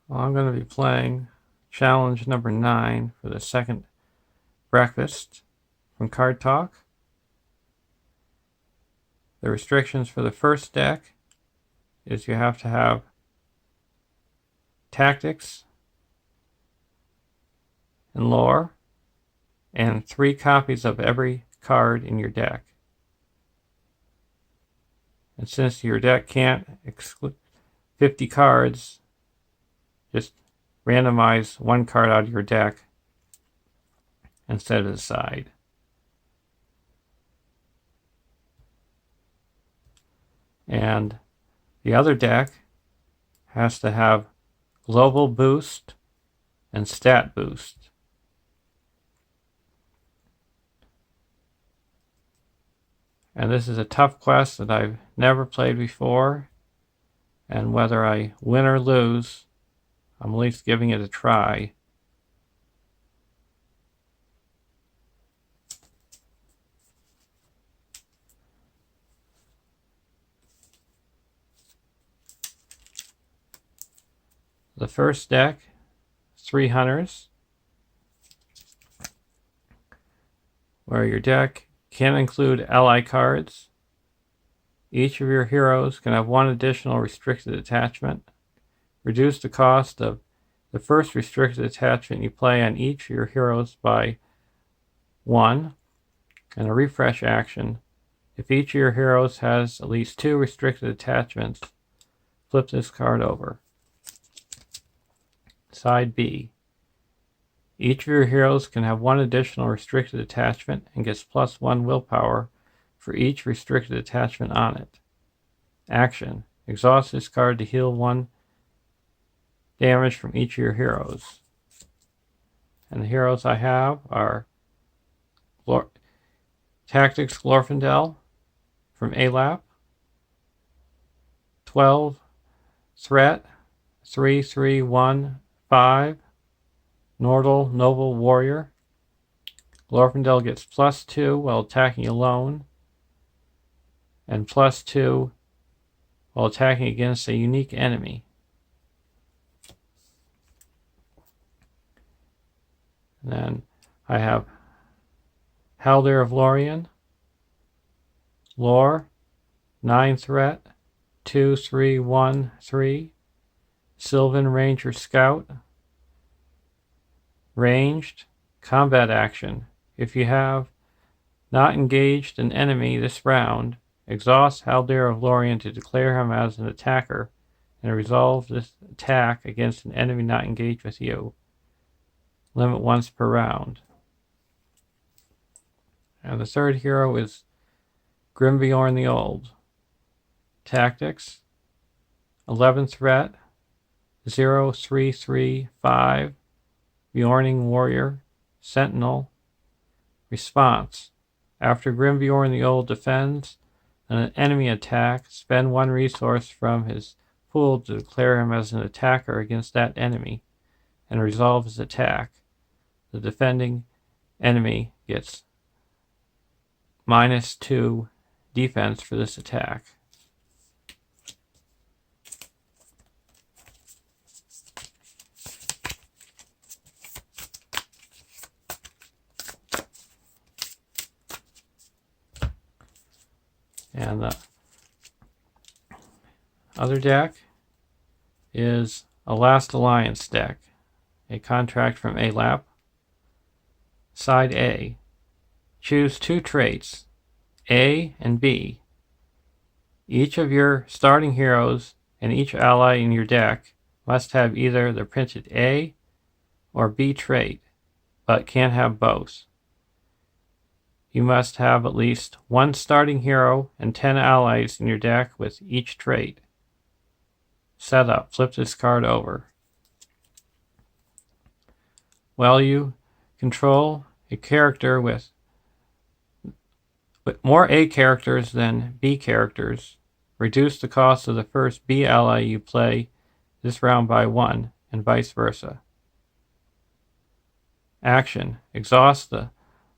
Well, I'm going to be playing challenge number 9 for the second breakfast from Card Talk. The restrictions for the first deck is you have to have Tactics and Lore and 3 copies of every card in your deck. And since your deck can't exclude 50 cards, just randomize 1 card out of your deck and set it aside. And the other deck has to have Global Boost and Stat Boost. And this is a tough quest that I've never played before, and whether I win or lose, I'm at least giving it a try. The first deck, 3 Hunters, where your deck can include ally cards. Each of your heroes can have 1 additional restricted attachment. Reduce the cost of the first restricted attachment you play on each of your heroes by 1, and a refresh action. If each of your heroes has at least 2 restricted attachments, flip this card over. Side B. Each of your heroes can have 1 additional restricted attachment and gets +1 willpower for each restricted attachment on it. Action. Exhaust this card to heal 1 damage from each of your heroes. And the heroes I have are Tactacs Glorfindel from ALAP, 12 Threat, 3/3/1/5, Nordal Noble Warrior. Glorfindel gets +2 while attacking alone, and +2 while attacking against a unique enemy. And then I have Haldir of Lorien, Lore, 9 Threat, 2/3/1/3, Sylvan Ranger Scout. Ranged, combat action. If you have not engaged an enemy this round, exhaust Haldir of Lorien to declare him as an attacker and resolve this attack against an enemy not engaged with you. Limit once per round. And the third hero is Grimbeorn the Old. Tactics, 11 Threat, 0/3/3/5, Bjorning Warrior, Sentinel. Response. After Grimbeorn the Old defends an enemy attack, spend 1 resource from his pool to declare him as an attacker against that enemy and resolve his attack. The defending enemy gets -2 defense for this attack. And the other deck is a Last Alliance deck, a contract from ALAP. Side A. Choose 2 traits, A and B. Each of your starting heroes and each ally in your deck must have either the printed A or B trait, but can't have both. You must have at least 1 starting hero and 10 allies in your deck with each trait. Setup. Flip this card over. Well, you control a character with more A characters than B characters. Reduce the cost of the first B ally you play this round by 1, and vice versa. Action. Exhaust the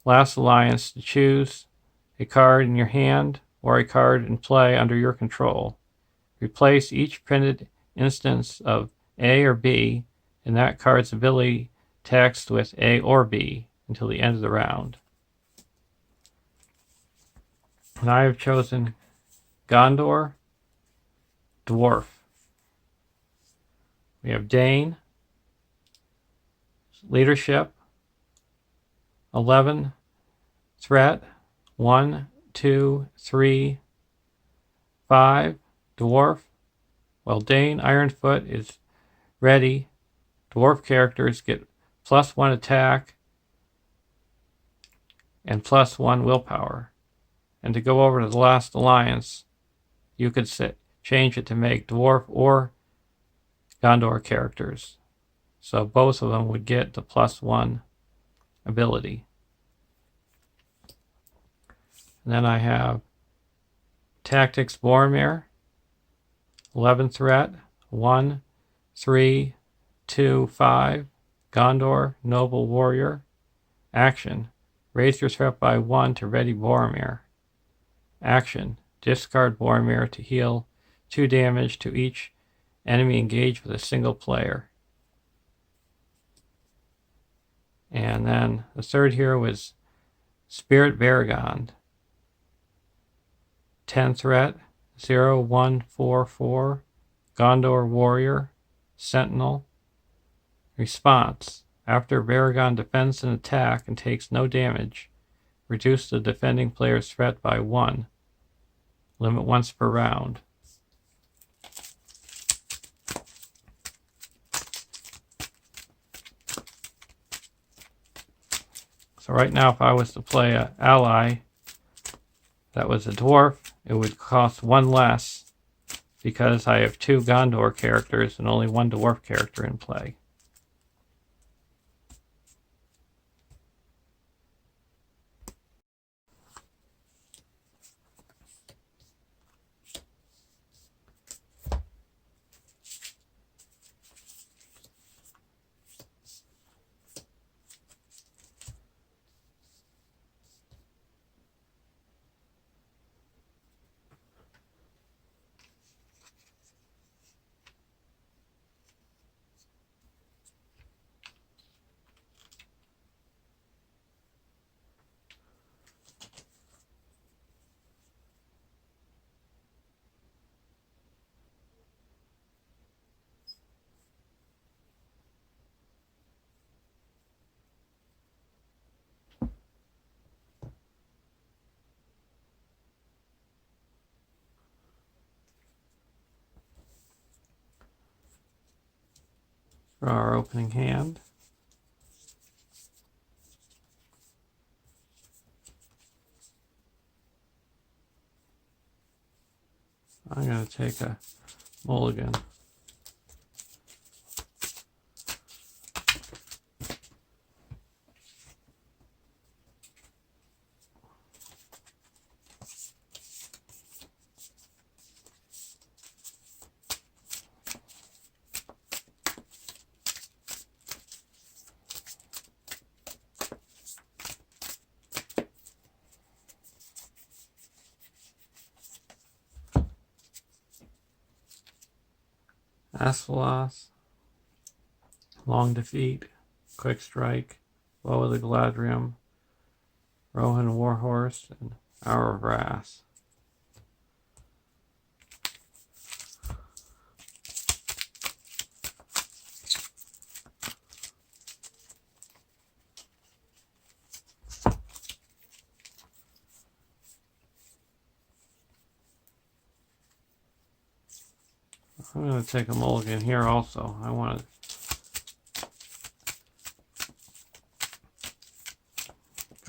Last Alliance to choose a card in your hand or a card in play under your control. Replace each printed instance of A or B, and that card's ability text with A or B until the end of the round. And I have chosen Gondor, Dwarf. We have Dane, Leadership, 11, Threat, 1, 2, 3, 5, Dwarf. While Dane Ironfoot is ready, Dwarf characters get +1 attack and +1 willpower. And to go over to the last alliance, you could change it to make Dwarf or Gondor characters. So both of them would get the +1 ability. And then I have Tactacs Boromir, 11 threat, 1, 3, 2, 5, Gondor, Noble Warrior. Action, raise your threat by 1 to ready Boromir. Action, discard Boromir to heal 2 damage to each enemy engaged with a single player. And then the third hero was Spirit Varagond. 10 threat, 0, 1, 4, 4, Gondor Warrior, Sentinel. Response, after Varagond defends an attack and takes no damage, reduce the defending player's threat by 1. Limit once per round. So right now, if I was to play an ally that was a dwarf, it would cost 1 less because I have 2 Gondor characters and only 1 dwarf character in play. Draw our opening hand. I'm going to take a mulligan. Asphalos, Long Defeat, Quick Strike, Woe of the Galadriel, Rohan Warhorse, and Hour of Wrath. I'm going to take a mulligan here also. I want a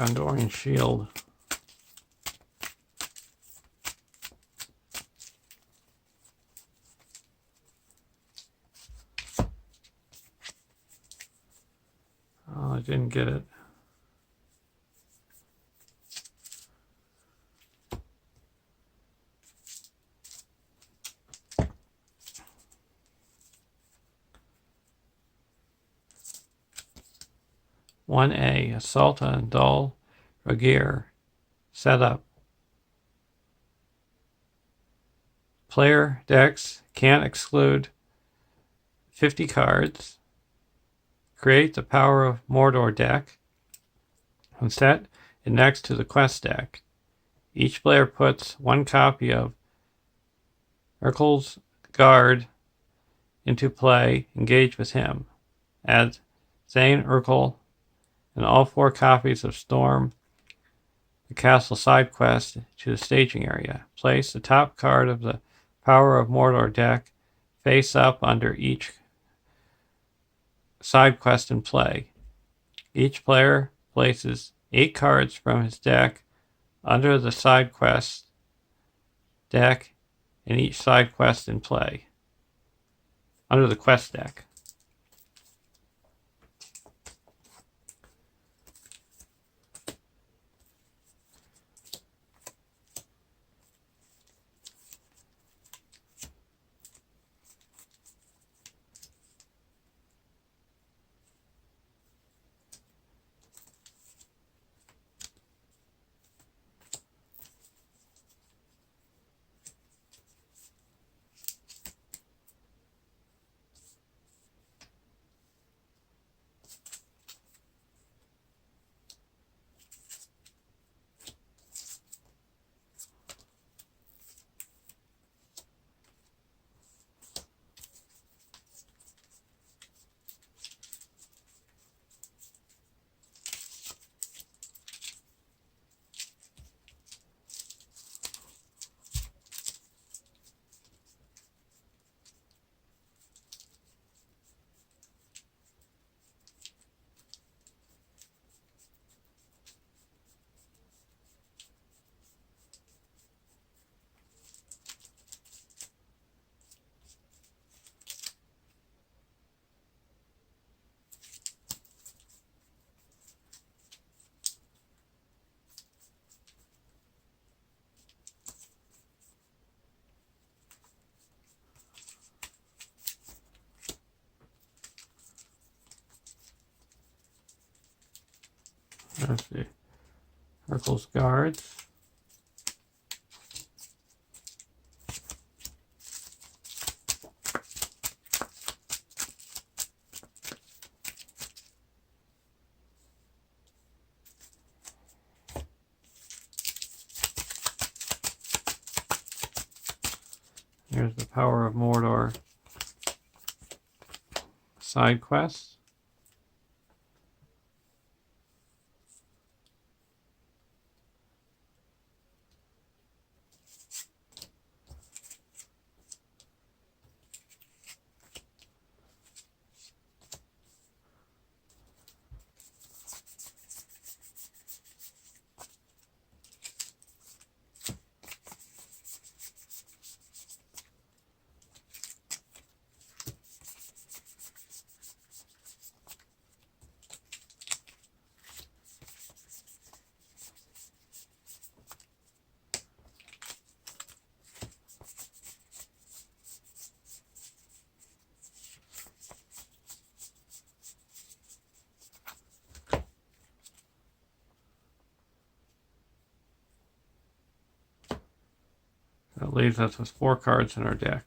Gondorian Shield. Oh, I didn't get it. One A, Assaulta and Dol Ragir. Setup. Player decks can't exclude 50 cards. Create the Power of Mordor deck and set it next to the quest deck. Each player puts one copy of Urkel's Guard into play. Engage with him. Add Zane Urkel and all 4 copies of Storm the Castle side quest to the staging area. Place the top card of the Power of Mordor deck face up under each side quest in play. Each player places 8 cards from his deck under the side quest deck in each side quest in play. Under the quest deck. There's the Urkel's Guards. Here's the Power of Mordor side quest. That leaves us with 4 cards in our deck.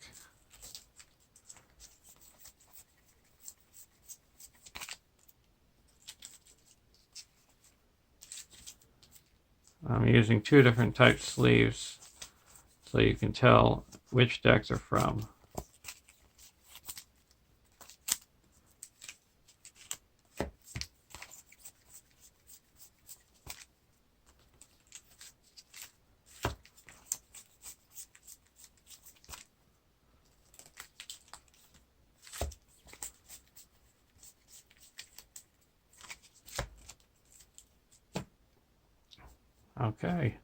I'm using 2 different types of sleeves so you can tell which decks are from. Okay,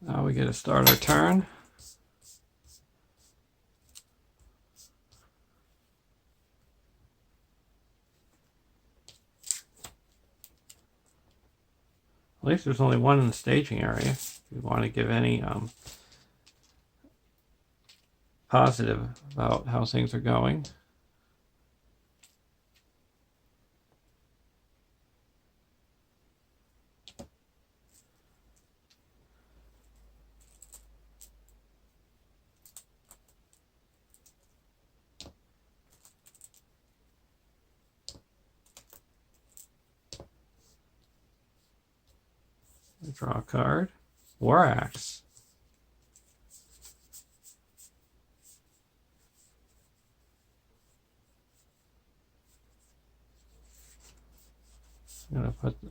now we get to start our turn. At least there's only 1 in the staging area. If you want to give any positive about how things are going. Draw a card. War Axe. I'm going to put the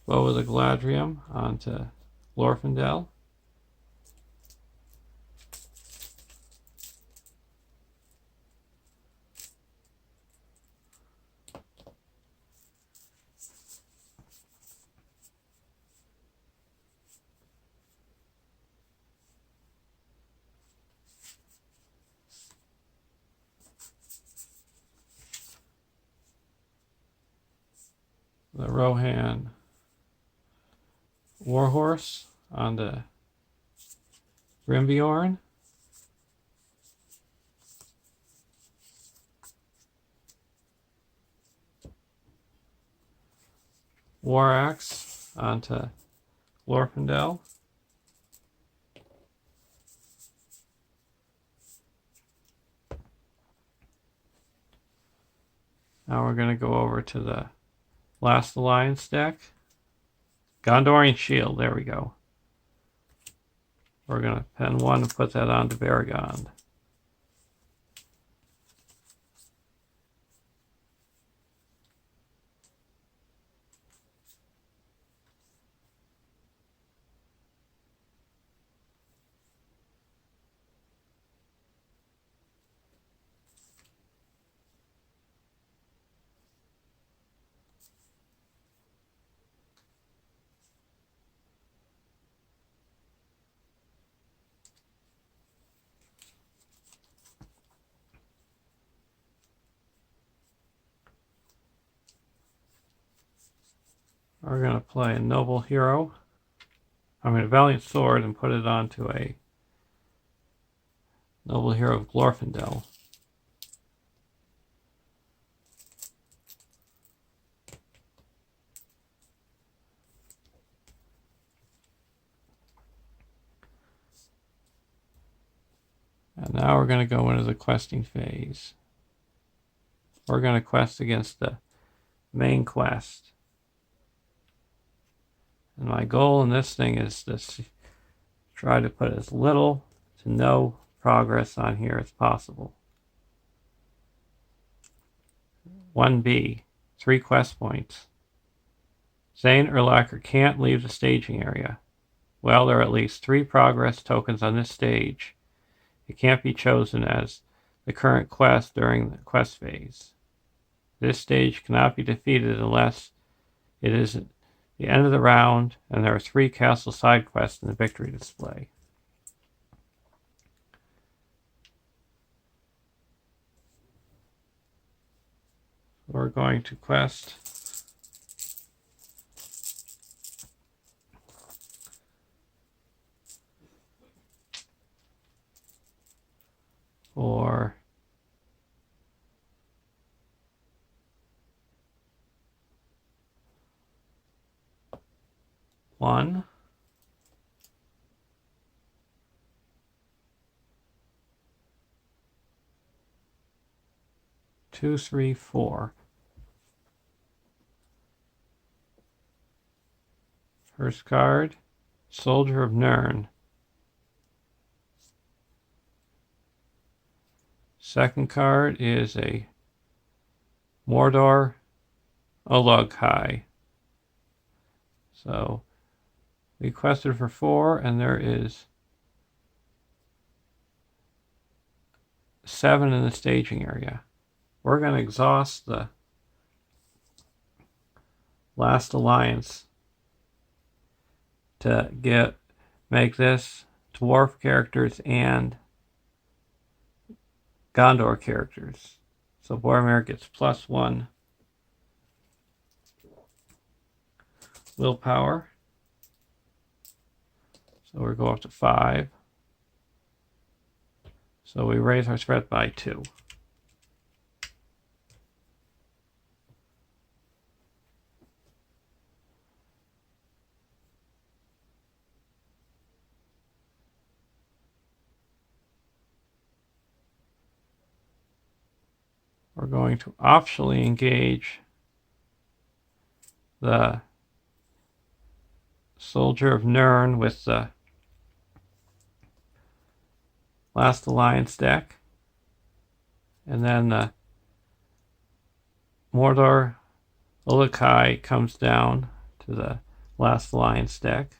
Bow of the Galadriel onto Glorfindel. The Rohan Warhorse onto Grimbeorn. War Axe onto Glorfindel. Now we're going to go over to the Last Alliance deck. Gondorian Shield, there we go. We're going to pen one and put that onto Baragond. We're going to play a Noble Hero. A Valiant Sword and put it onto a Noble Hero of Glorfindel. And now we're going to go into the questing phase. We're going to quest against the main quest. And my goal in this thing is to try to put as little to no progress on here as possible. 1B, 3 quest points. Zane or Lacquer can't leave the staging area. Well, there are at least 3 progress tokens on this stage. It can't be chosen as the current quest during the quest phase. This stage cannot be defeated unless it is the end of the round and there are 3 castle side quests in the victory display. We're going to quest for one, 2, 3, 4. First card, Soldier of Nurn. Second card is a Mordor Olugkai. So we quested for 4 and there is 7 in the staging area. We're going to exhaust the Last Alliance to make this dwarf characters and Gondor characters. So Boromir gets +1 willpower. So we'll go up to 5. So we raise our threat by 2. We're going to optionally engage the Soldier of Nurn with the Last Alliance deck. And then the Mordor Ulukai comes down to the Last Alliance deck.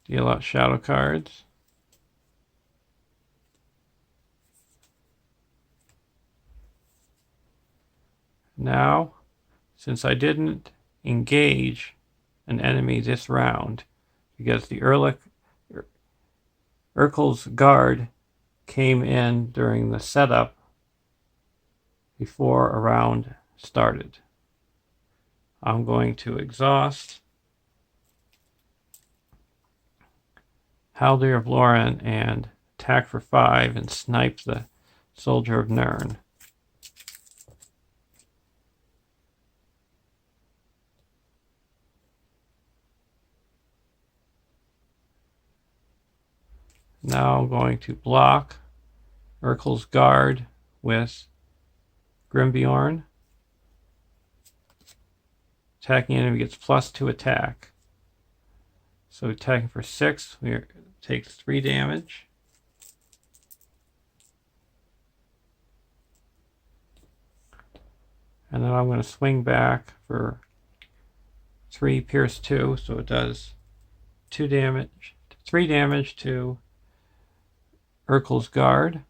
Deal out shadow cards. Now, since I didn't engage an enemy this round, because the Urkel's guard came in during the setup before a round started, I'm going to exhaust Haldir of Loren and attack for 5 and snipe the Soldier of Nurn. Now I'm going to block Urkel's guard with Grimbjorn. Attacking enemy gets +2 attack. So attacking for 6, takes 3 damage. And then I'm going to swing back for 3 pierce 2, so it does 2 damage, 3 damage to Urkel's guard.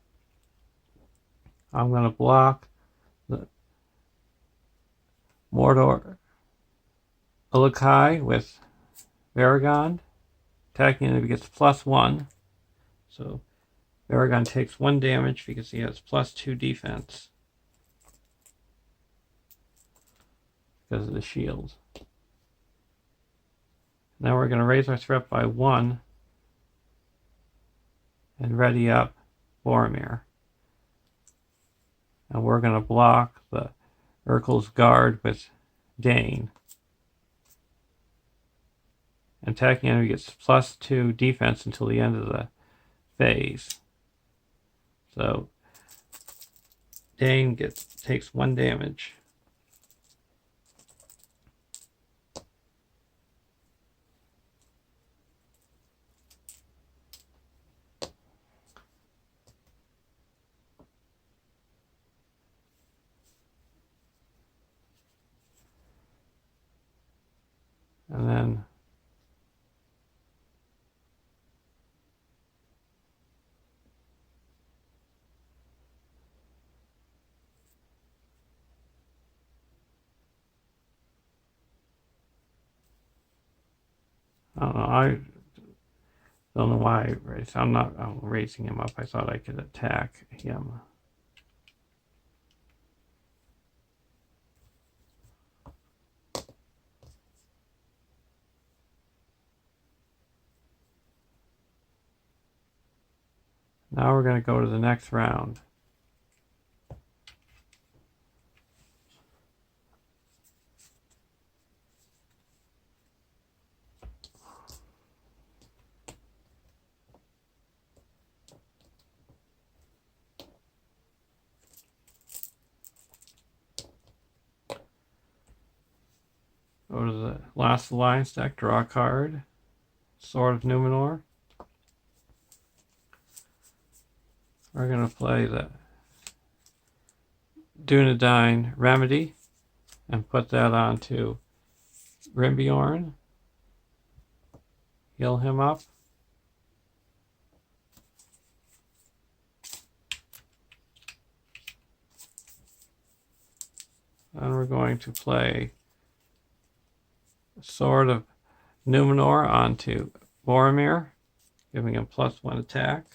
I'm going to block the Mordor Ulukai with Varagon. Attacking enemy gets +1. So Varagon takes 1 damage because he has +2 defense because of the shield. Now we're going to raise our threat by 1 and ready up Boromir. And we're going to block the Urkel's guard with Dane. Attacking enemy gets +2 defense until the end of the phase. So Dane takes 1 damage. And then I don't know. I don't know why I raised. I'm raising him up. I thought I could attack him. Now we're going to go to the next round. Go to the Last Alliance deck, draw a card. Sword of Numenor. We're going to play the Dunedain Remedy and put that onto Grimbjorn. Heal him up. Then we're going to play Sword of Numenor onto Boromir, giving him +1 attack.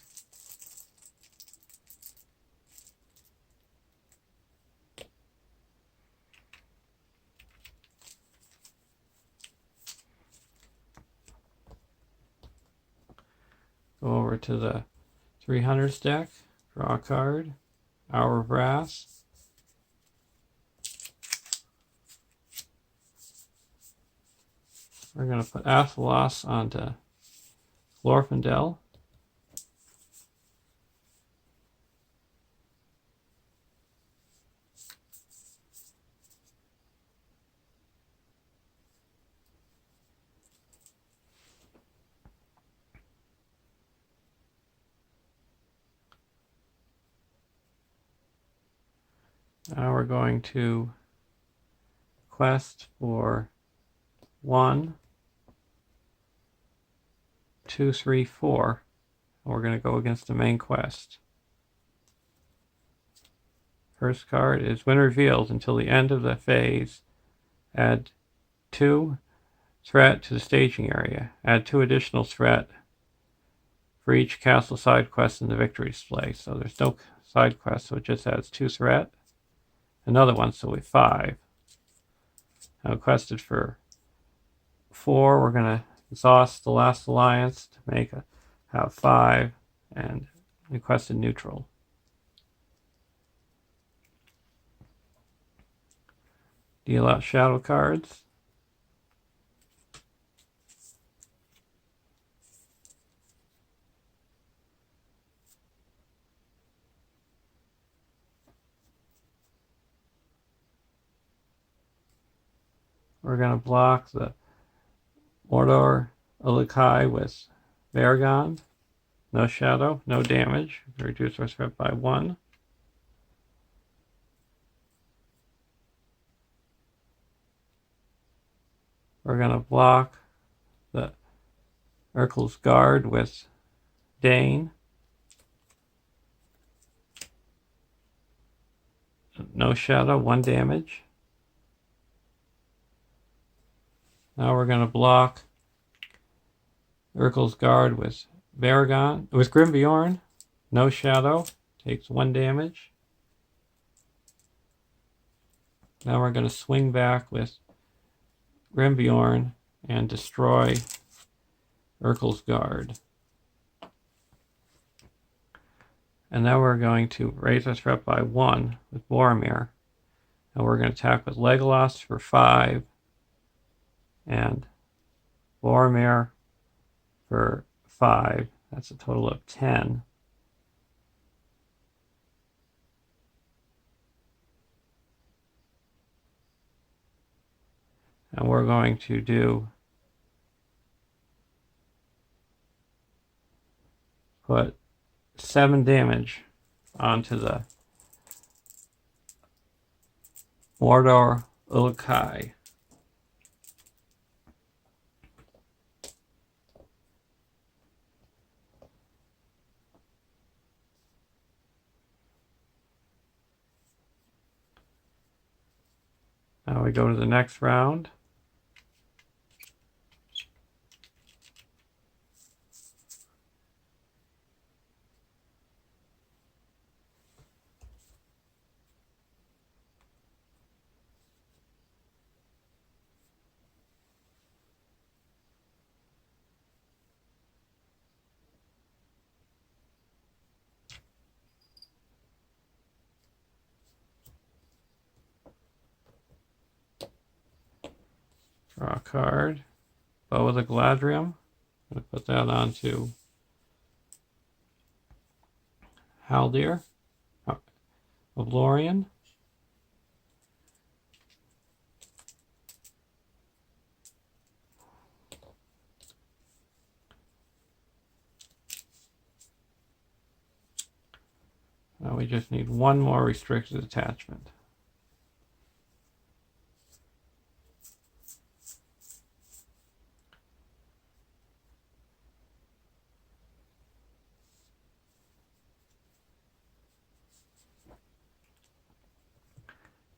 Go over to the 300s deck, draw a card, Hour of Brass. We're going to put Athelos onto Glorfindel. Now we're going to quest for 1, 2, 3, 4. And we're going to go against the main quest. First card is when revealed until the end of the phase, add 2 threat to the staging area. Add 2 additional threat for each castle side quest in the victory display. So there's no side quest, so it just adds 2 threat. Another one, so we have 5. Now quested for 4. We're going to exhaust the last alliance to have 5, and requested neutral. Deal out shadow cards. We're going to block the Mordor Ulikai with Varagon. No shadow, no damage. Reduce our threat by 1. We're going to block the Urkel's Guard with Dane. No shadow, 1 damage. Now we're going to block Urkel's Guard with Grimbjorn. No shadow, takes 1 damage. Now we're going to swing back with Grimbjorn and destroy Urkel's Guard. And now we're going to raise our threat by 1 with Boromir. And we're going to attack with Legolas for 5 and Boromir for 5. That's a total of 10. And we're going to put 7 damage onto the Mordor Ulikai. Now we go to the next round. Draw a card. Bow of the Galadriel. I'm going to put that onto Haldir of Lorien. Now we just need 1 more restricted attachment.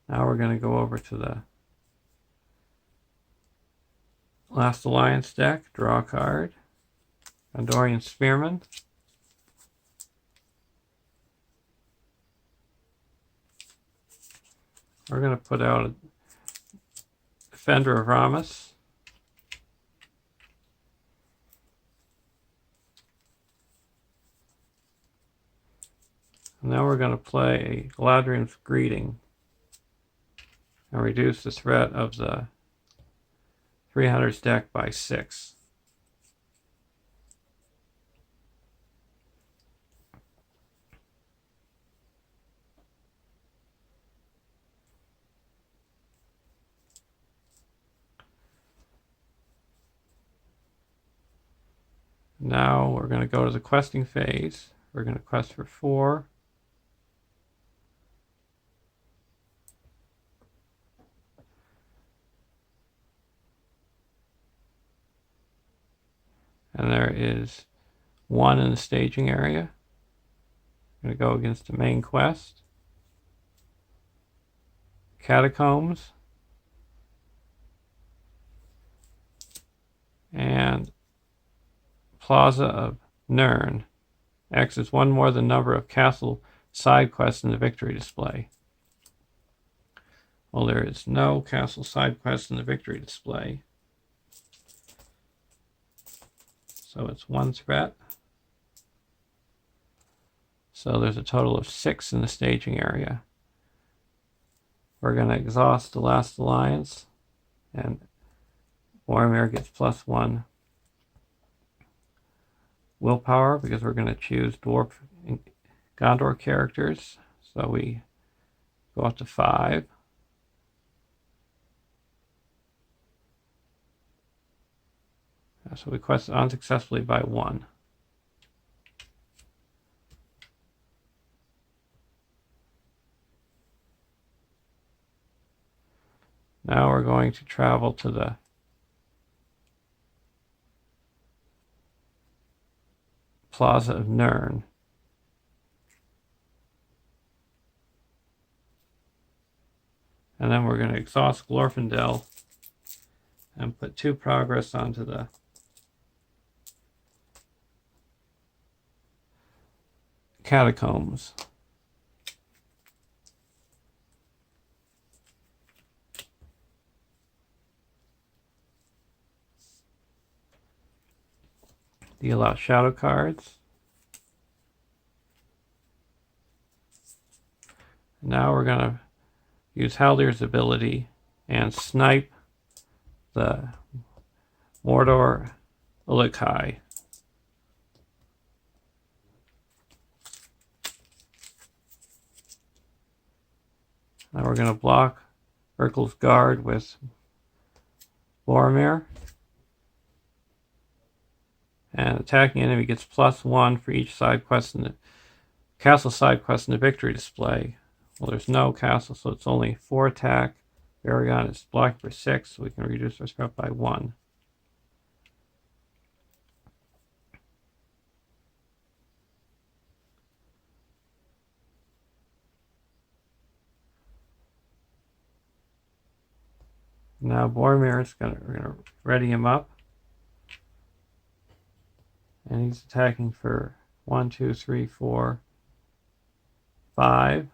Now we're going to go over to the Last Alliance deck, draw a card, Gondorian Spearman. We're going to put out a Defender of Ramus. And now we're going to play a Galadriel's Greeting and reduce the threat of the 300 stack by 6. Now we're going to go to the questing phase. We're going to quest for 4. And there is 1 in the staging area. I'm going to go against the main quest. Catacombs. And Plaza of Nurn. X is 1 more than number of castle side quests in the victory display. Well, there is no castle side quest in the victory display. So it's 1 threat. So there's a total of 6 in the staging area. We're going to exhaust the last alliance, and Boromir gets +1 willpower because we're going to choose Dwarf and Gondor characters. So we go up to 5. So we quested unsuccessfully by 1. Now we're going to travel to the Plaza of Nurn. And then we're going to exhaust Glorfindel and put 2 progress onto the Catacombs. Deal out shadow cards. Now we're going to use Haldir's ability and snipe the Mordor Ulikai. Now we're going to block Urkel's guard with Boromir. And attacking enemy gets +1 for each side quest in the castle side quest in the victory display. Well, there's no castle, so it's only 4 attack. Aragon is blocking for 6, so we can reduce our threat by 1. Now Boromir is we're gonna ready him up. And he's attacking for 1, 2, 3, 4, 5.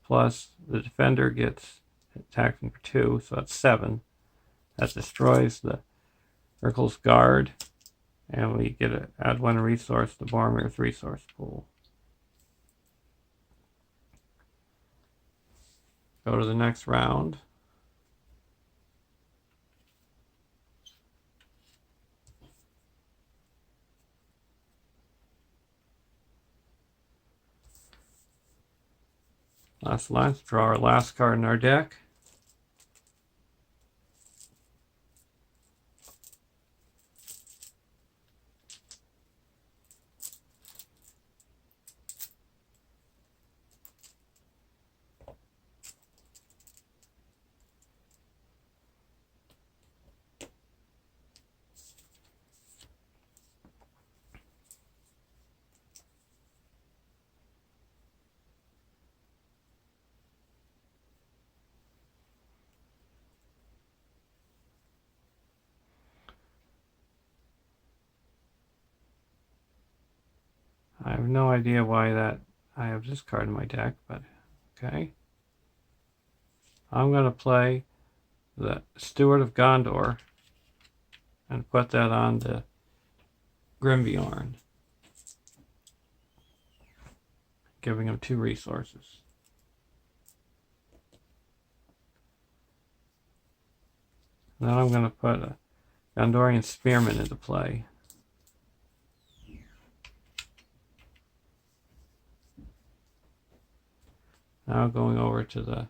Plus the defender gets attacking for 2, so that's 7. That destroys the Urkel's guard. And we get to add 1 resource to Boromir's resource pool. Go to the next round. Last alliance, draw our last card in our deck. I have no idea why that I have this card in my deck, but okay. I'm going to play the Steward of Gondor and put that on the Grimbeorn, giving him 2 resources. Then I'm going to put a Gondorian Spearman into play. Now going over to the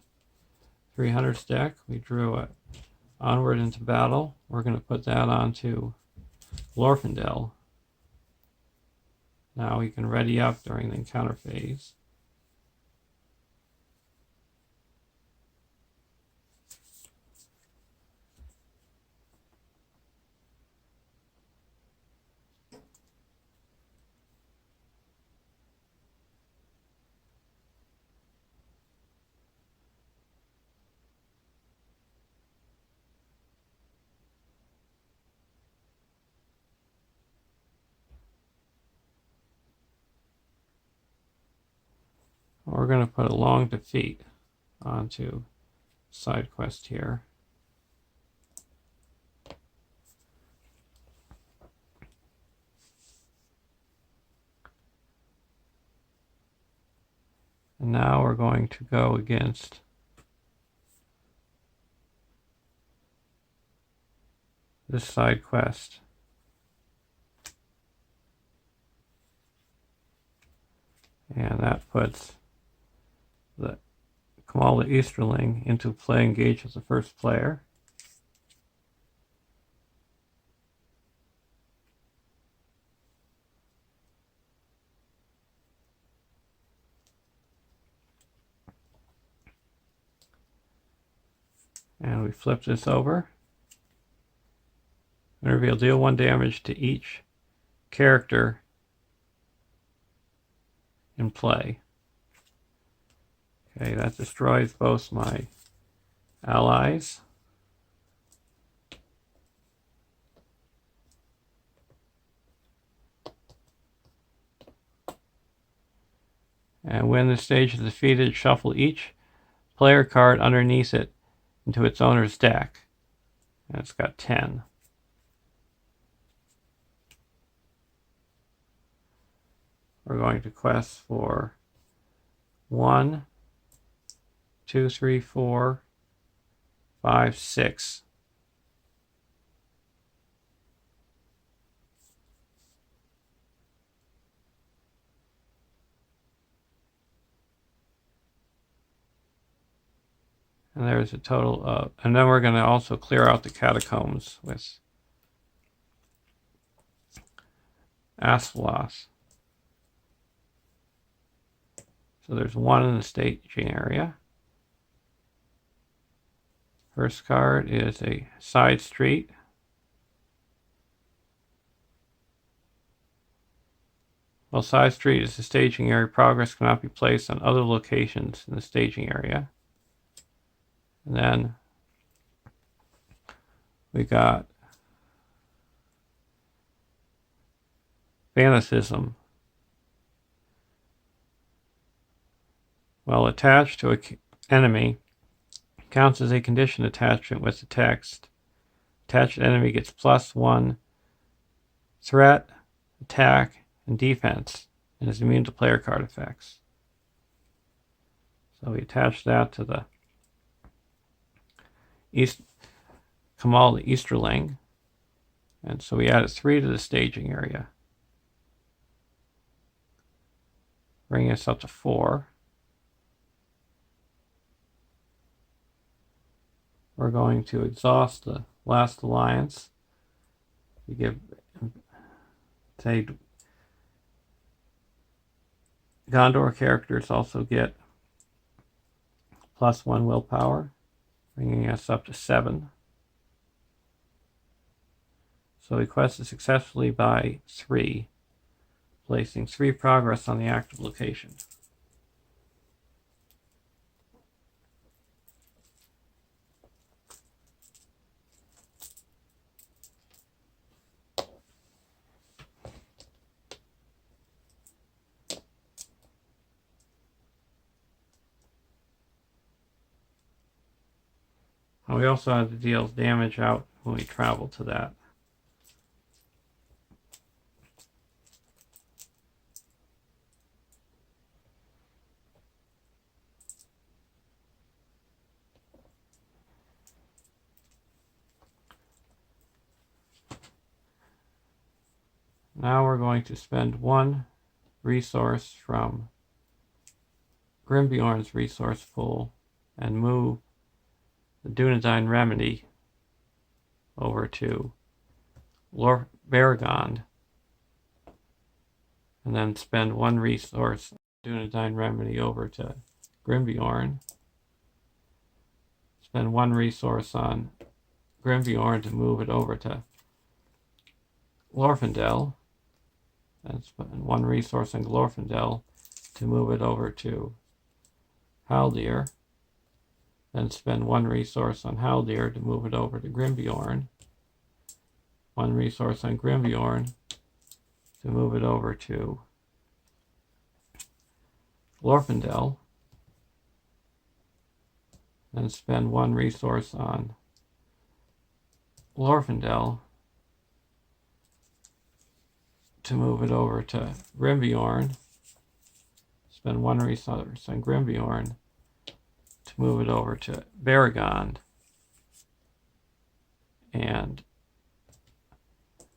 300 deck, we drew it Onward into Battle. We're going to put that onto Glorfindel. Now we can ready up during the encounter phase. We're going to put a Long Defeat onto side quest here. And now we're going to go against this side quest. And that puts the Kamal the Easterling into play, engage as the first player. And we flip this over. And reveal deal 1 damage to each character in play. Okay, that destroys both my allies. And when the stage is defeated, shuffle each player card underneath it into its owner's deck. And it's got 10. We're going to quest for 1, 2, 3, 4, 5, 6. And there's a total of, and then we're going to also clear out the catacombs with Asphalos. So there's 1 in the staging area. First card is a side street. While side street is the staging area, progress cannot be placed on other locations in the staging area. And then we got Fanaticism. While attached to an enemy, counts as a condition attachment with the text. Attached enemy gets +1 threat, attack, and defense, and is immune to player card effects. So we attach that to the Kamal the Easterling. And so we added 3 to the staging area, bringing us up to 4. We're going to exhaust the last alliance. We give, say, Gondor characters also get +1 willpower, bringing us up to 7. So we quested successfully by 3, placing 3 progress on the active location. And we also had to deal damage out when we travel to that. Now we're going to spend one resource from Grimbjorn's resource pool and move the Dunedain Remedy over to Bergond, and then spend one resource Dunedain Remedy over to Grimbjorn. Spend one resource on Grimbjorn to move it over to Glorfindel, and spend one resource on Glorfindel to move it over to Haldir. Then spend one resource on Haldir to move it over to Grimbjorn. One resource on Grimbjorn to move it over to Glorfindel. Then spend one resource on Glorfindel to move it over to Grimbjorn. Spend one resource on Grimbjorn to move it over to Bergond. And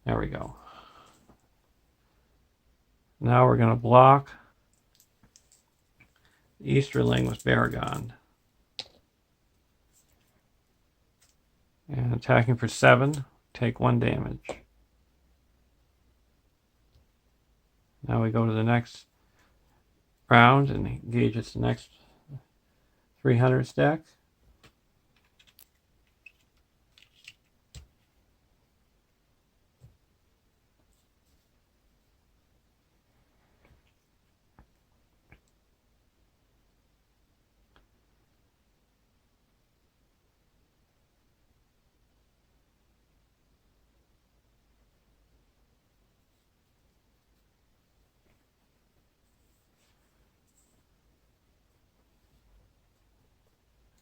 there we go. Now we're going to block the Easterling with Bergond. And attacking for 7, take 1 damage. Now we go to the next round and engage its next 300 stack.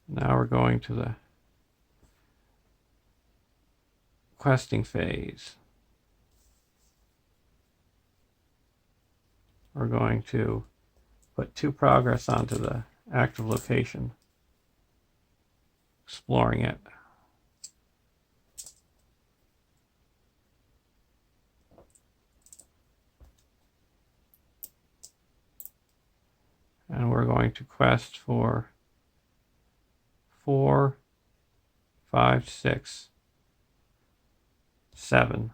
Now we're going to the questing phase. We're going to put 2 progress onto the active location, exploring it. And we're going to quest for 4, 5, 6, 7.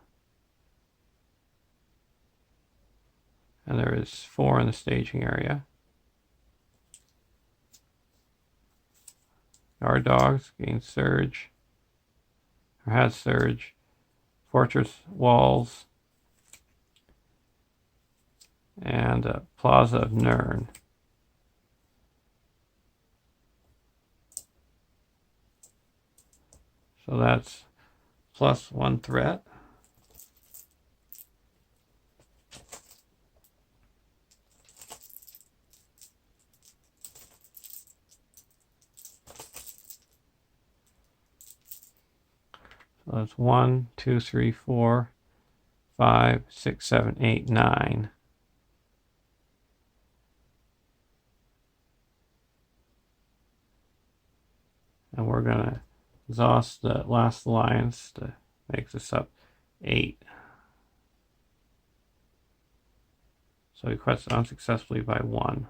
And there is 4 in the staging area. Guard dogs gain surge, or has surge. Fortress walls, and Plaza of Nurn. So that's +1 threat. So that's 1, 2, 3, 4, 5, 6, 7, 8, 9. And we're going to exhaust the last alliance to make this up 8. So we quest unsuccessfully by 1.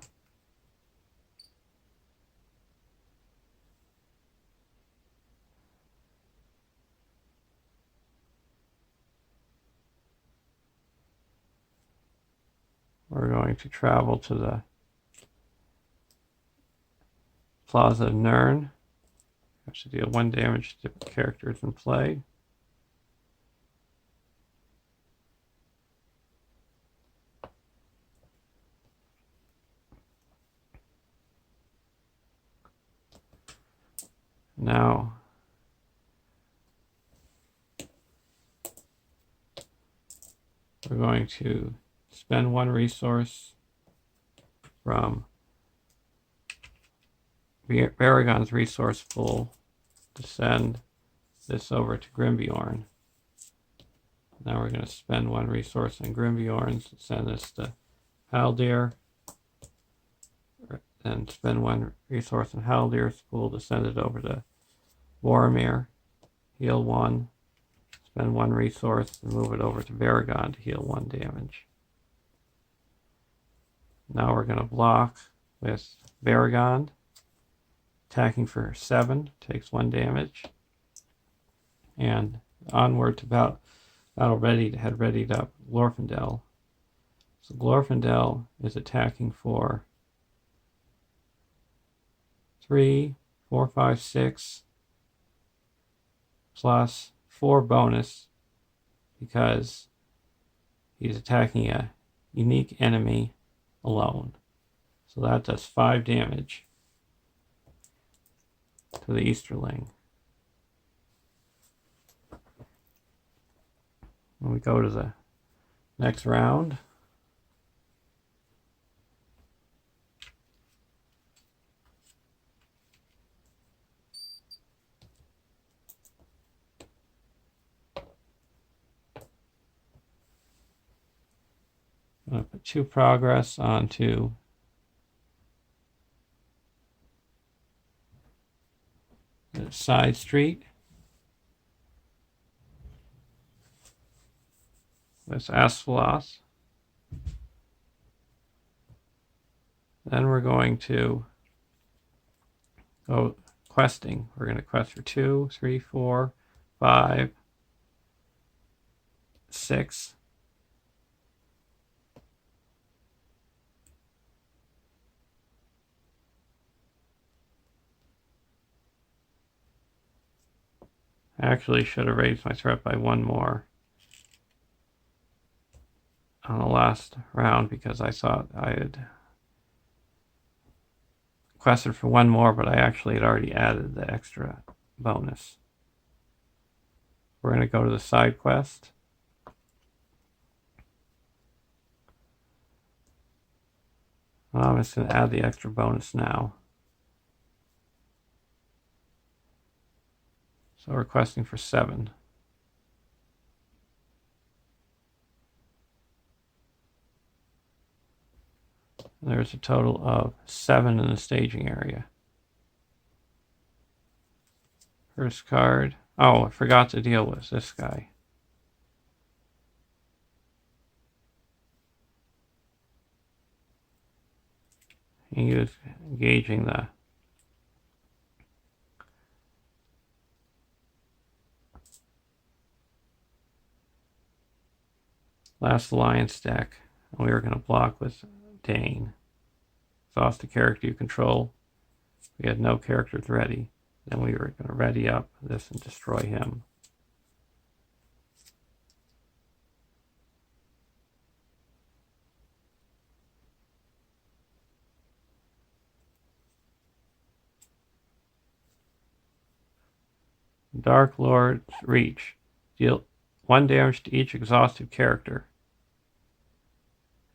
We're going to travel to the Plaza of Nurn. Have to deal 1 damage to characters in play. Now we're going to spend 1 resource from Baragon's resource pool to send this over to Grimbjorn. Now we're going to spend 1 resource on Grimbjorn to send this to Haldir, and spend 1 resource on Haldir's pool to send it over to Boromir. Heal 1. spend 1 resource and move it over to Varagon to heal 1 damage. Now we're going to block with Varagon, attacking for 7, takes 1 damage. And onward to battle had readied up Glorfindel. So Glorfindel is attacking for 3, 4, 5, 6, plus 4 bonus because he's attacking a unique enemy alone. So that does 5 damage to the Easterling. When we go to the next round, I'm going to put 2 progress onto the side street with Asphalos. Then we're going to go questing. We're going to quest for 2, 3, 4, 5, 6. I actually should have raised my threat by 1 more on the last round because I thought I had quested for 1 more, but I actually had already added the extra bonus. We're going to go to the side quest. I'm just going to add the extra bonus now. So we're questing for 7. There's a total of 7 in the staging area. First card. Oh, I forgot to deal with this guy. He was engaging the last alliance deck. And we were going to block with Dane. Exhaust a character you control. We had no characters ready. Then we were going to ready up this and destroy him. Dark Lord's Reach. Deal 1 damage to each exhausted character.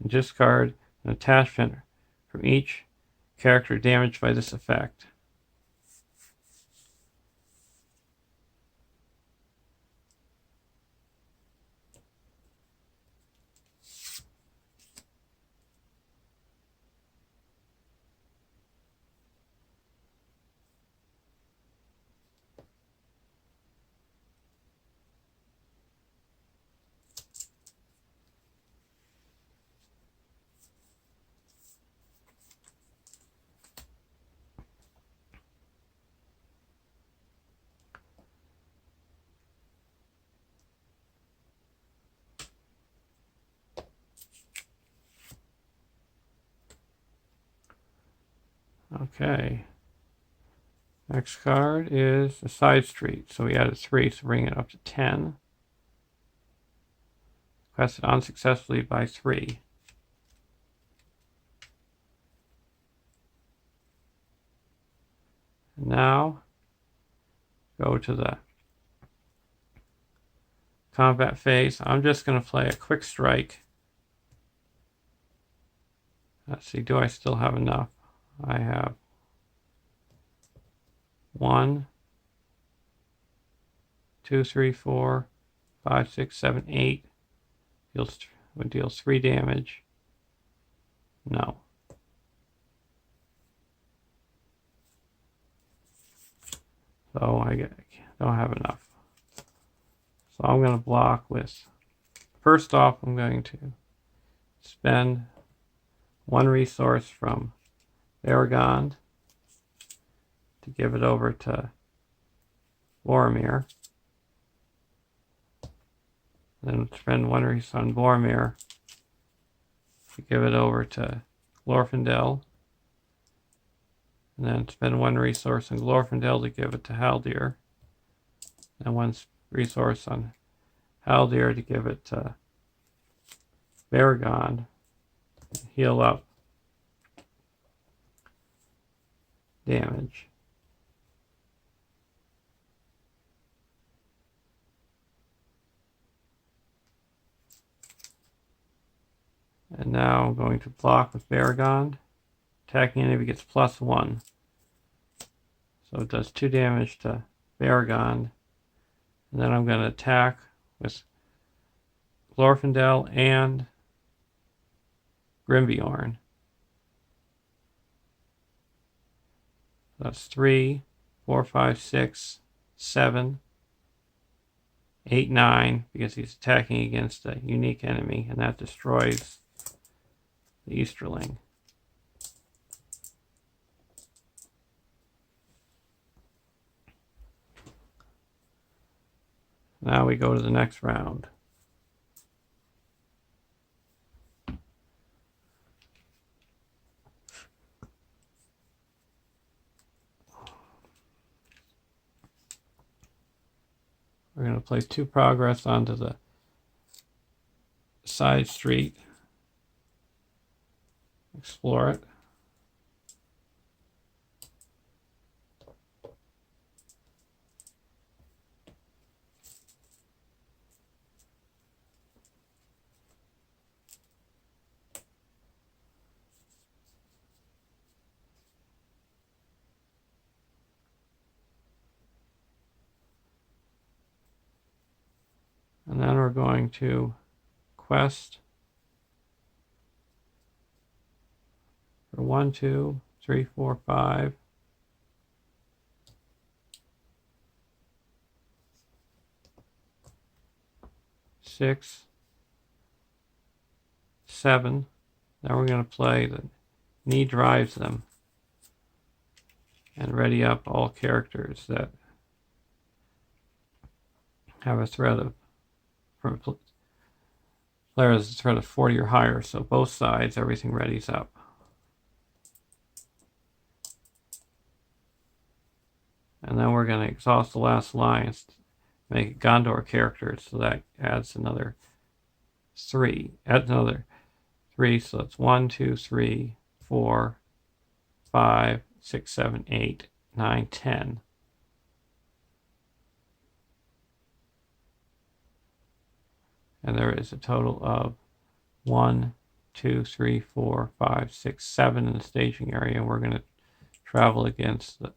And discard an attachment from each character damaged by this effect. Okay. Next card is the side street. So we added 3, so bring it up to 10. Quested unsuccessfully by 3. And now go to the combat phase. I'm just going to play a quick strike. Let's see, do I still have enough? I have 1, 2, 3, 4, 5, 6, 7, 8. Would deal 3 damage. No. So I don't have enough. So I'm going to block with, first off, I'm going to spend one resource from Aragon to give it over to Boromir. Then spend one resource on Boromir to give it over to Glorfindel. And then spend one resource on Glorfindel to give it to Haldir. And one resource on Haldir to give it to Baragon. Heal up damage. And now I'm going to block with Baragon. Attacking enemy gets +1. So it does 2 damage to Baragon. And then I'm going to attack with Glorfindel and Grimbeorn. That's 3, 4, 5, 6, 7, 8, 9, because he's attacking against a unique enemy, and that destroys the Easterling. Now we go to the next round. We're going to place 2 progress onto the side street. Explore it. And then we're going to quest for 1, 2, 3, 4, 5. 6, 7. Now we're going to play the Knee Drives Them and ready up all characters that have a threat of, from player has a threat of 40 or higher, so both sides, everything readies up. And then we're going to exhaust the last alliance, make it Gondor characters, so that adds another 3. Adds another 3, so it's 1, 2, 3, 4, 5, 6, 7, 8, 9, 10. And there is a total of 1, 2, 3, 4, 5, 6, 7 in the staging area. We're going to travel against the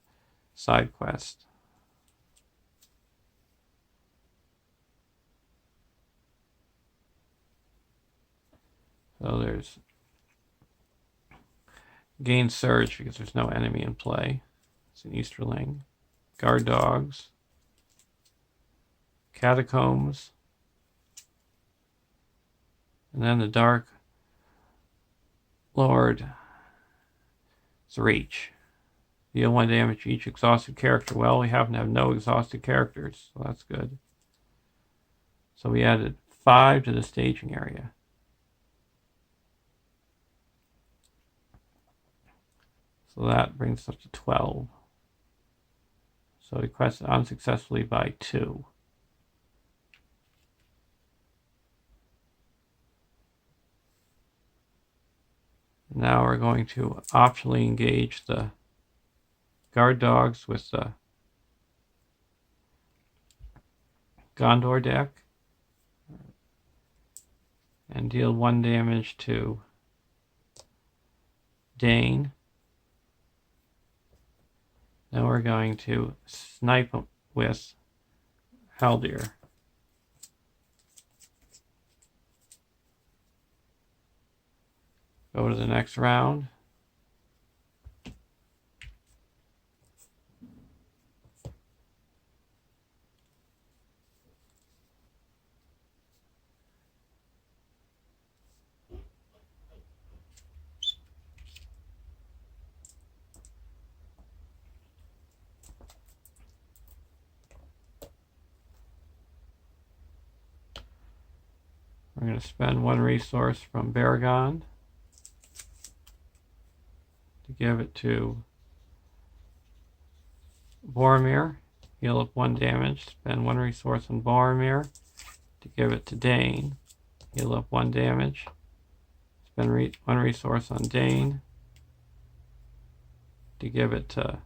side quest. So there's gain surge because there's no enemy in play. It's an Easterling. Guard dogs. Catacombs. And then the Dark Lord's Reach. Deal 1 damage to each exhausted character. Well, we happen to have no exhausted characters, so that's good. So we added 5 to the staging area. So that brings us up to 12. So we quested unsuccessfully by 2. Now we're going to optionally engage the guard dogs with the Gondor deck and deal 1 damage to Dane. Now we're going to snipe with Haldir. Go to the next round. We're going to spend 1 resource from Baragon to give it to Boromir. Heal up 1 damage. Spend 1 resource on Boromir to give it to Dane. Heal up 1 damage. Spend 1 resource on Dane to give it to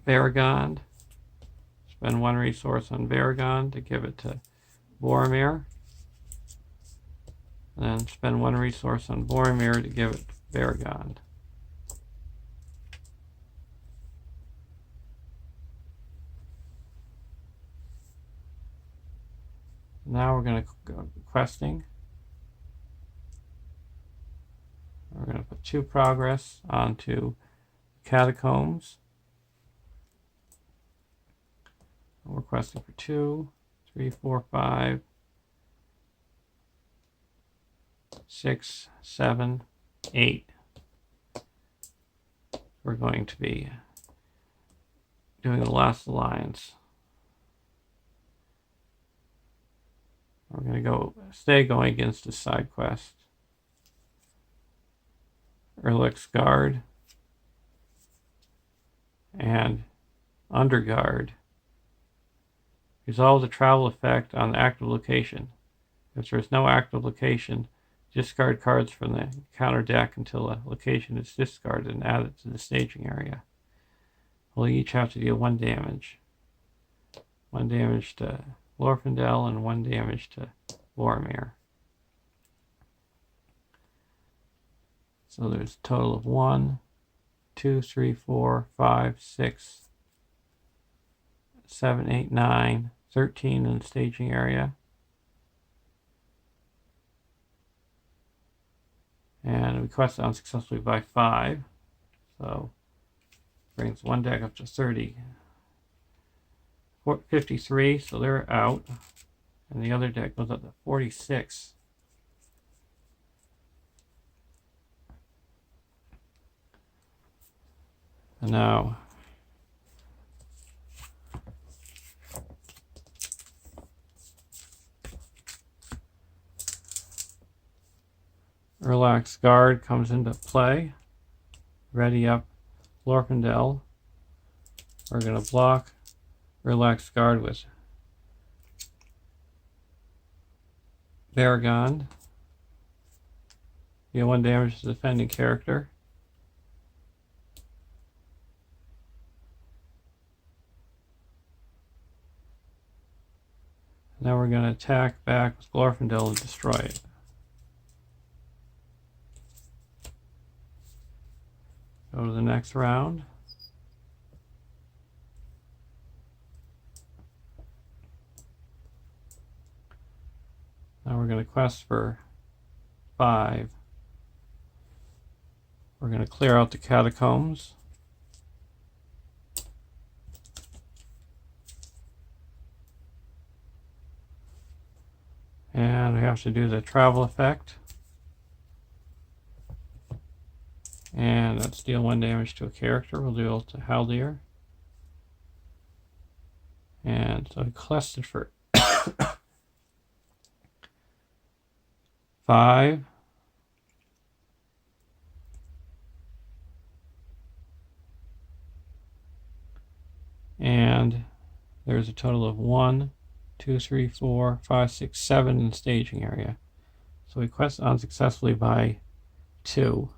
Baragon. Spend 1 resource on Baragon to give it to Boromir. And then spend 1 resource on Boromir to give it to Baragon. Now we're going to go questing. We're going to put 2 progress onto Catacombs. We're questing for 2, 3, 4, 5, 6, 7, 8. We're going to be doing the last alliance. We're going to stay going against the side quest. Erlich's Guard and Underguard. Resolve the travel effect on the active location. If there is no active location, discard cards from the counter deck until a location is discarded and added to the staging area. We'll each have to deal 1 damage. 1 damage to Glorfindel and 1 damage to Boromir. So there's a total of 1, 2, 3, 4, 5, 6, 7, 8, 9, 13 in the staging area. And we quested unsuccessfully by 5. So brings 1 deck up to 30. 53, so they're out. And the other deck goes up to 46. And now Erlich's Guard comes into play. Ready up Glorfindel. We're going to block Erlich's Guard with Baragon. Deal 1 damage to the defending character. Now we're going to attack back with Glorfindel and destroy it. Go to the next round. Now we're going to quest for 5. We're going to clear out the Catacombs. And we have to do the travel effect. And let's deal 1 damage to a character. We'll do it to Haldir. And so we quested for 5. And there's a total of 1, 2, 3, 4, 5, 6, 7 in the staging area. So we quest unsuccessfully by 2.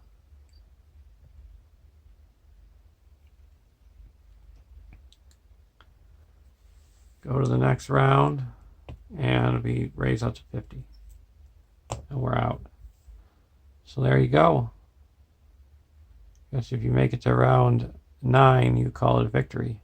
Go to the next round, and we raise up to 50. And we're out. So there you go. I guess if you make it to round 9, you call it a victory.